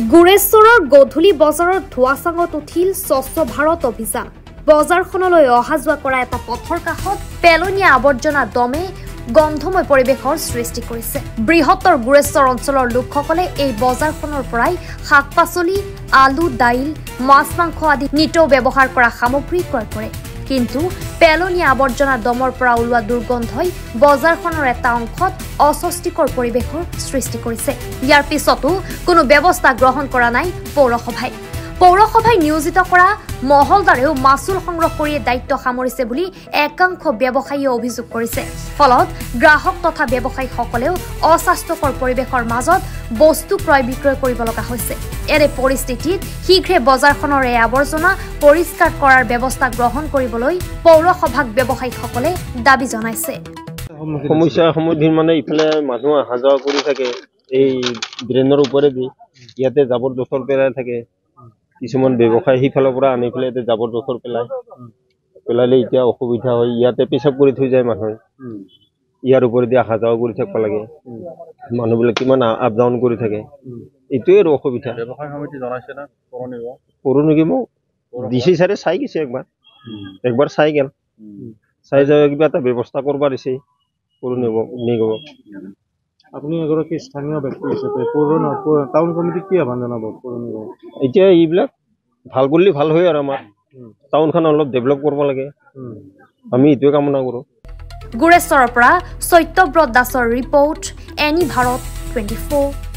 গুৰেশ্বৰৰ গধূলি বজাৰত ধোঁৱাচাঙত উঠিল স্বচ্ছ ভাৰত অভিযান। বজাৰখনলৈ অহা যোৱা কৰা এটা পথৰ কাষত পেলনীয়া আৱৰ্জনা দমে গন্ধময় পৰিৱেশৰ সৃষ্টি কৰিছে। বৃহত্তৰ গুৰেশ্বৰ অঞ্চলৰ লোকসকলে এই বজাৰখনৰ পৰাই শাক পাচলি, আলু, দাইল, মাছ মাংস আদি নিতৌ ব্যৱহাৰ কৰা সামগ্ৰী ক্ৰয় কৰে। কিন্তু পেলনীয়া আৱৰ্জনা দমৰ পৰা ওলোৱা দুৰ্গন্ধই বজাৰখনৰ এটা অংশত অস্বস্তিকৰ পৰিৱেশৰ সৃষ্টি কৰিছে। ইয়াৰ পিছতো কোনো ব্যৱস্থা গ্ৰহণ কৰা নাই পৌৰসভাই। পৌৰসভাই নিয়োজিত কৰা মহলদাৰেও মাচুল সংগ্ৰহ কৰি দায়িত্ব সামৰিছে বুলি একাংশ ব্যৱসায়ীয়ে অভিযোগ কৰিছে। ফলত গ্ৰাহক তথা ব্যৱসায়ীসকলেও অস্বাস্থ্যকৰ পৰিৱেশৰ মাজত বস্তু ক্ৰয় বিক্ৰয় কৰিব লগা হৈছে। এনে পৰিস্থিতিত শীঘ্ৰে বজাৰখনৰ এই আৱৰ্জনা পৰিষ্কাৰ কৰাৰ ব্যৱস্থা গ্ৰহণ কৰিবলৈ পৌৰসভাক ব্যৱসায়ীসকলে দাবী জনাইছে। সমস্যাৰ সন্মুখীন মানে ইফালে মানুহ অহা যোৱা কৰি থাকে, এই ড্ৰেইনৰ ওপৰেদি ইয়াতে জাবৰ জোথৰ পেলাই থাকে। কিছুমান ব্যৱসায় সিফালৰ পৰা আনি পেলাই ইয়াতে জাবৰ জোথৰ পেলালে এতিয়া অসুবিধা হয়। ইয়াতে পেচাব কৰি থৈ যায় মানুহে, ইয়াৰ ওপৰেদি অহা যোৱা কৰি থাকিব লাগে। মানুহবিলাক কিমান আপ ডাউন কৰি থাকে, এইটোৱে আৰু অসুবিধা। ব্যৱসায় সমিতি জনাইছে না পৌৰ নিগমক ডিচি ছাৰে চাই গৈছে, একবাৰ চাই গেল, চাই যাই কিবা এটা ব্যৱস্থা কৰিব দিছে পৌৰ নিগমক। আপুনি এগৰাকী স্থানীয় ব্যক্তি হিচাপে টাউন কমিটিক কি আহ্বান জনাব? পৌৰ নিগম এতিয়া এইবিলাক ভাল কৰিলে ভাল হয় আৰু আমাৰ টাউনখন অলপ ডেভেলপ কৰিব লাগে, আমি এইটোৱে কামনা কৰোঁ। গুৰেশ্বৰৰ পৰা সত্যব্ৰত দাসৰ ৰিপৰ্ট, এনি ভাৰত 24।